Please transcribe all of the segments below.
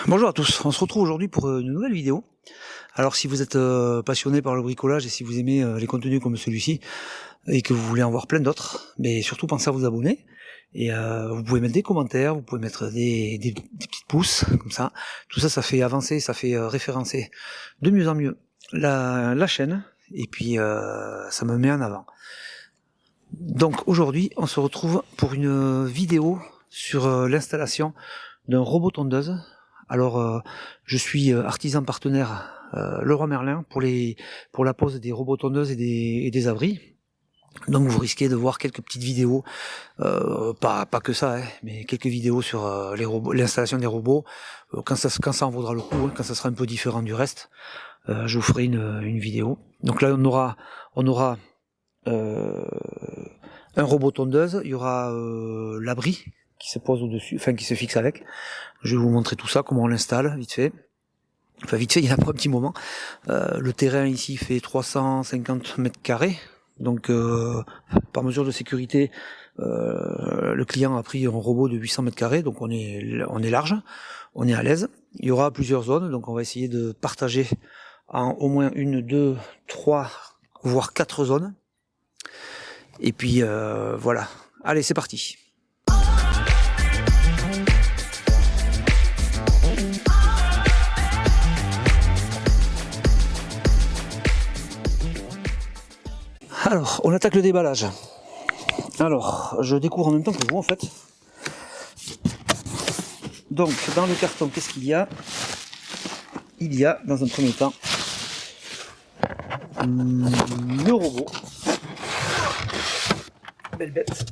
Bonjour à tous, on se retrouve aujourd'hui pour une nouvelle vidéo. Alors si vous êtes passionné par le bricolage et si vous aimez les contenus comme celui-ci et que vous voulez en voir plein d'autres, mais surtout pensez à vous abonner. Et vous pouvez mettre des commentaires, vous pouvez mettre des petits pouces, comme ça. Tout ça, ça fait avancer, ça fait référencer de mieux en mieux la chaîne. Et puis ça me met en avant. Donc aujourd'hui, on se retrouve pour une vidéo sur l'installation d'un robot tondeuse. Alors, je suis artisan partenaire Leroy Merlin pour la pose des robots tondeuses et des abris. Donc vous risquez de voir quelques petites vidéos, pas que ça, mais quelques vidéos sur les robots, l'installation des robots, quand ça en vaudra le coup, quand ça sera un peu différent du reste, je vous ferai une vidéo. Donc là on aura un robot tondeuse, il y aura l'abri qui se pose au-dessus, enfin qui se fixe avec. Je vais vous montrer tout ça, comment on l'installe, vite fait. Enfin vite fait, il y en a pour un petit moment. Le terrain ici fait 350 mètres carrés. Donc par mesure de sécurité, le client a pris un robot de 800 mètres carrés, donc on est large, on est à l'aise. Il y aura plusieurs zones, donc on va essayer de partager en au moins 1, 2, 3, voire 4 zones. Et puis voilà. Allez, c'est parti. Alors, on attaque le déballage. Alors, je découvre en même temps que vous en fait. Donc, dans le carton, qu'est-ce qu'il y a? Il y a, dans un premier temps, le robot. Belle bête.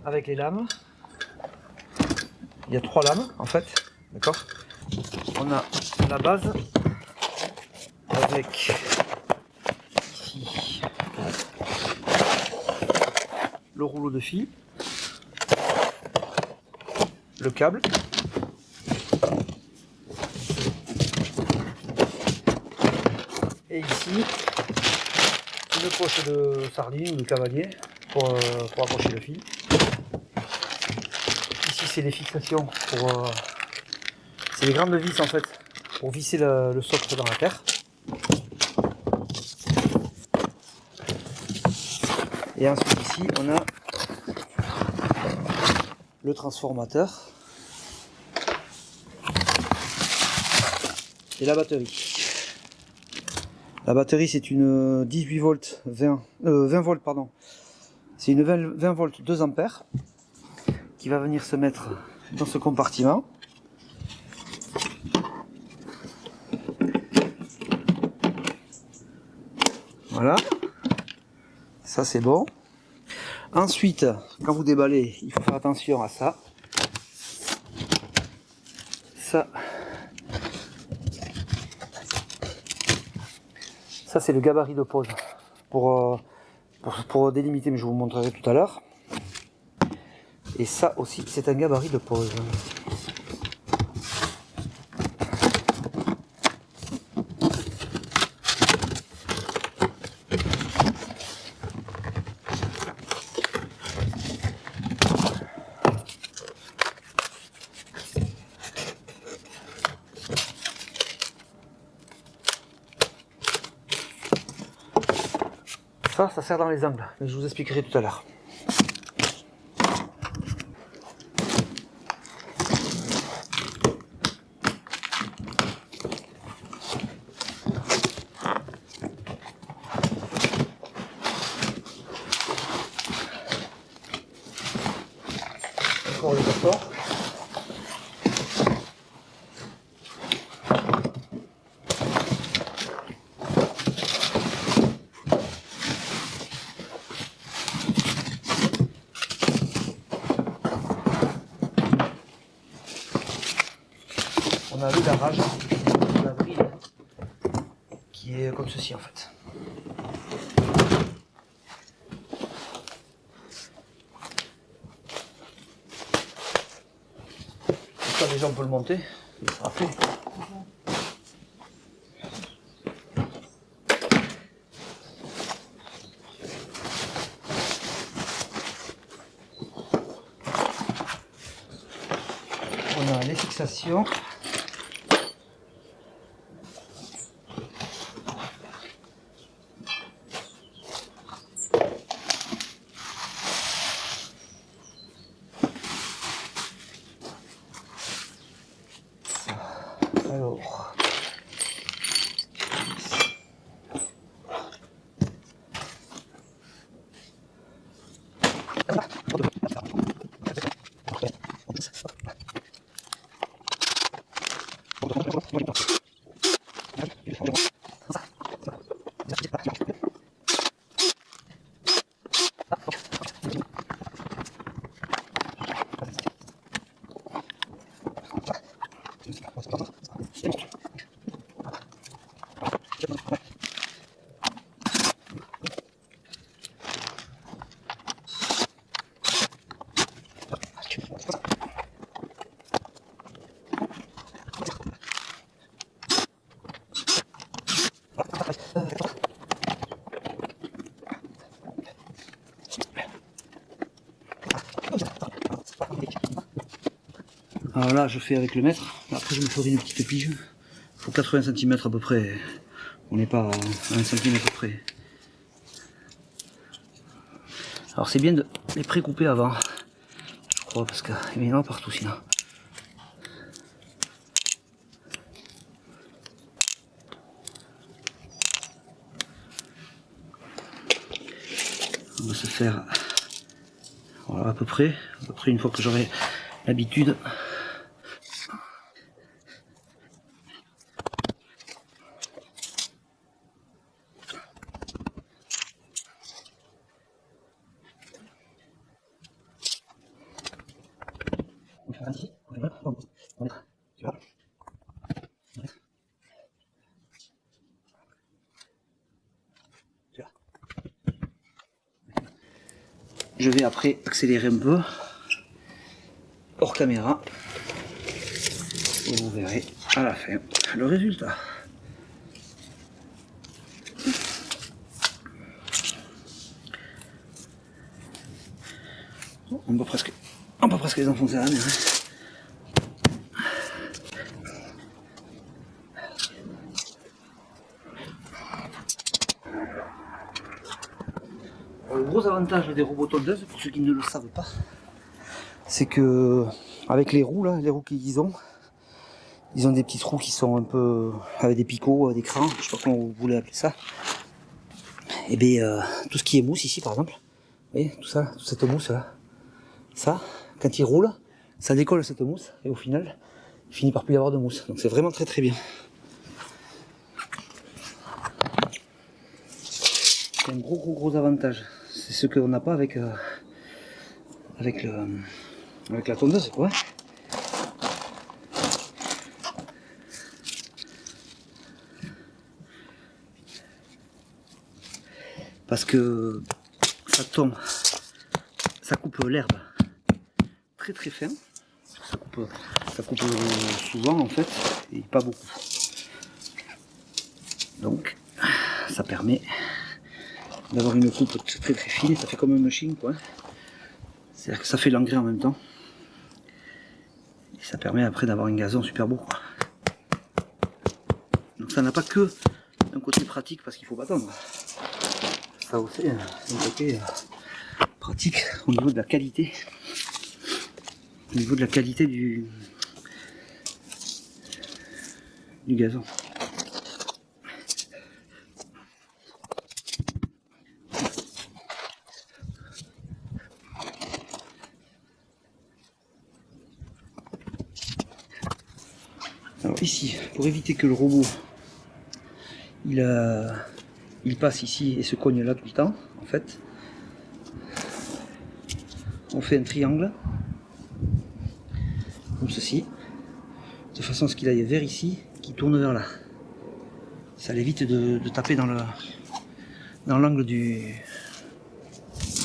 Avec les lames. Il y a 3 lames en fait, d'accord. On a la base avec ici le rouleau de fil, le câble, et ici une poche de sardine ou de cavalier pour accrocher le fil. Ici c'est les fixations pour c'est les grandes vis en fait pour visser le socle dans la terre. Et ensuite ici on a le transformateur et la batterie. La batterie c'est une 18 volts 20 volts pardon. C'est une 20 volts 2 ampères qui va venir se mettre dans ce compartiment. Voilà, ça c'est bon. Ensuite, quand vous déballez, il faut faire attention à ça. Ça c'est le gabarit de pose pour délimiter, mais je vous montrerai tout à l'heure. Et ça aussi, c'est un gabarit de pose. Ça sert dans les angles, mais je vous expliquerai tout à l'heure. Encore le support. On a le garage, la brille, qui est comme ceci en fait. Ça déjà on peut le monter, il sera fait. fixations. Alors, alors là, je fais avec le mètre. Après, je me ferai une petite pige. Il faut 80 cm à peu près. On n'est pas à 1 cm près. Alors, c'est bien de les pré-couper avant. Je crois, parce qu'il y en a partout sinon. On va se faire voilà, à peu près une fois que j'aurai l'habitude. Je vais après accélérer un peu hors caméra et vous verrez à la fin le résultat. On peut presque les enfoncer à la main. Le gros avantage des robots tondeuses, pour ceux qui ne le savent pas, c'est que avec les roues là, les roues qu'ils ont, ils ont des petits trous qui sont un peu avec des picots, des crans, je sais pas comment vous voulez appeler ça. Et bien tout ce qui est mousse ici par exemple, vous voyez tout ça, toute cette mousse là, ça, quand il roule, ça décolle cette mousse et au final, il finit par plus y avoir de mousse. Donc c'est vraiment très très bien. C'est un gros avantage. C'est ce qu'on n'a pas avec la tondeuse, quoi. Parce que ça tombe, ça coupe l'herbe très très fin. Ça coupe souvent en fait, et pas beaucoup. Donc ça permet d'avoir une coupe très très fine, ça fait comme un machine quoi. C'est-à-dire que ça fait l'engrais en même temps. Et ça permet après d'avoir un gazon super beau quoi. Donc ça n'a pas que un côté pratique parce qu'il faut pas tondre. Ça aussi un côté pratique au niveau de la qualité. Au niveau de la qualité du gazon. Alors ici, pour éviter que le robot il passe ici et se cogne là tout le temps, en fait, on fait un triangle, comme ceci, de façon à ce qu'il aille vers ici, qu'il tourne vers là. Ça l'évite de taper dans l'angle de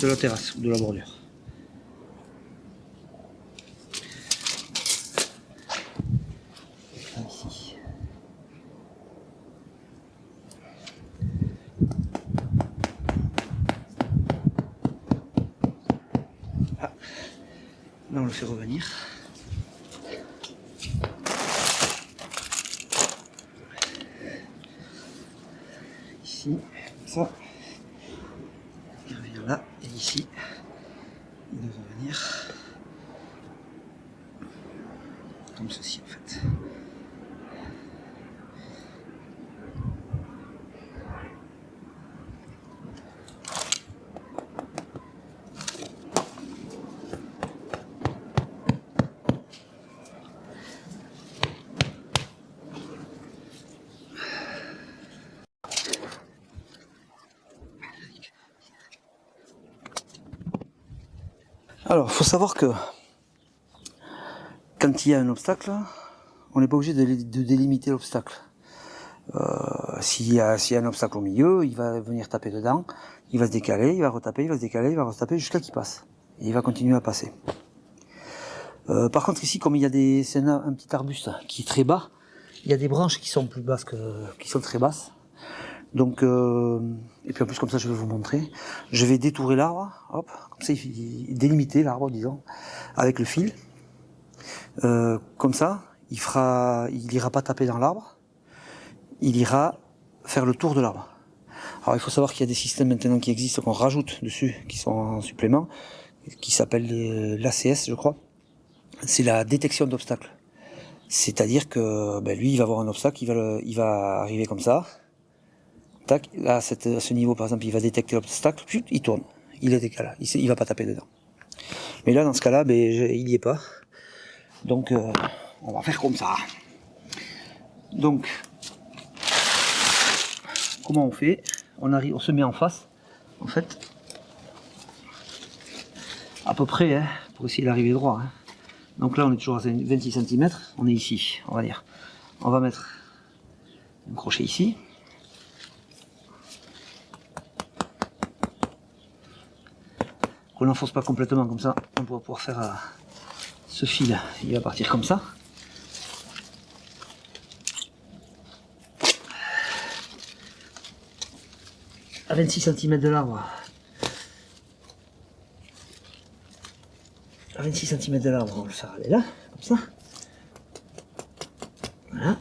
la terrasse ou de la bordure. Là, ici. Ah. Là on le fait revenir. ici, comme ça. Il revient là, et ici, il devrait venir comme ceci en fait. Alors, il faut savoir que quand il y a un obstacle, on n'est pas obligé de délimiter l'obstacle. S'il y a un obstacle au milieu, il va venir taper dedans, il va se décaler, il va retaper, il va se décaler, il va retaper jusqu'à qu'il passe. Et il va continuer à passer. Par contre ici, comme il y a c'est un petit arbuste qui est très bas, il y a des branches qui sont plus basses qui sont très basses. Donc, et puis en plus comme ça je vais vous montrer, je vais détourer l'arbre, hop, comme ça délimiter l'arbre disons, avec le fil. Comme ça, il ira pas taper dans l'arbre, il ira faire le tour de l'arbre. Alors il faut savoir qu'il y a des systèmes maintenant qui existent, qu'on rajoute dessus, qui sont en supplément, qui s'appellent l'ACS je crois. C'est la détection d'obstacles. C'est-à-dire que lui il va voir un obstacle, il va arriver comme ça. Tac, là à ce niveau par exemple il va détecter l'obstacle, il tourne, il est décalé, il va pas taper dedans. Mais là dans ce cas-là, il y est pas. Donc on va faire comme ça. Donc comment on fait? On se met en face, en fait, à peu près, hein, pour essayer d'arriver droit. Hein. Donc là on est toujours à 26 cm, on est ici, on va dire. On va mettre un crochet ici. On n'enfonce pas complètement comme ça, on va pouvoir faire ce fil, il va partir comme ça. À 26 cm de l'arbre. À 26 cm de l'arbre, on va le faire aller là, comme ça. Voilà.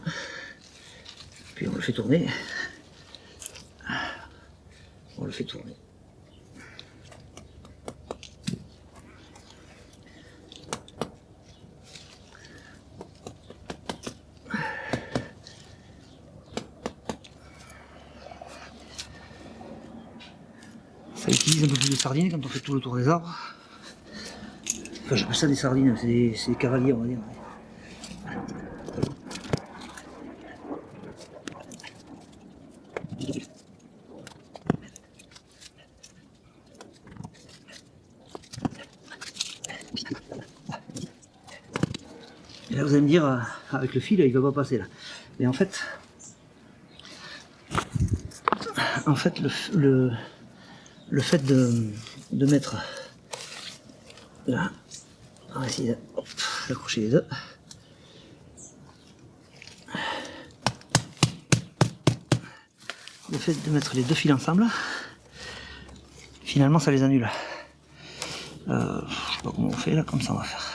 Puis on le fait tourner. On le fait tourner. Ça utilise un peu plus de sardines quand on fait tout le tour des arbres. Enfin, j'appelle ça des sardines, c'est des cavaliers, on va dire. Et là, vous allez me dire, avec le fil, il va pas passer là. Mais en fait, le fait de mettre là, on va essayer d'accrocher les deux. Le fait de mettre les deux fils ensemble, finalement ça les annule. Je sais pas comment on fait là, comme ça on va faire.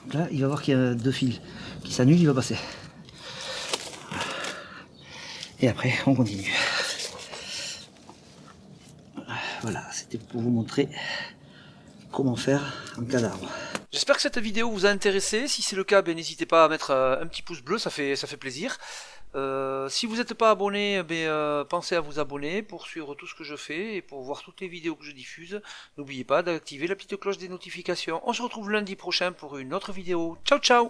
Donc là, il va voir qu'il y a deux fils qui s'annulent, il va passer. Et après, on continue. Voilà, c'était pour vous montrer comment faire en cas d'arbre. J'espère que cette vidéo vous a intéressé. Si c'est le cas, n'hésitez pas à mettre un petit pouce bleu, ça fait plaisir. Si vous n'êtes pas abonné, pensez à vous abonner pour suivre tout ce que je fais et pour voir toutes les vidéos que je diffuse. N'oubliez pas d'activer la petite cloche des notifications. On se retrouve lundi prochain pour une autre vidéo. Ciao ciao!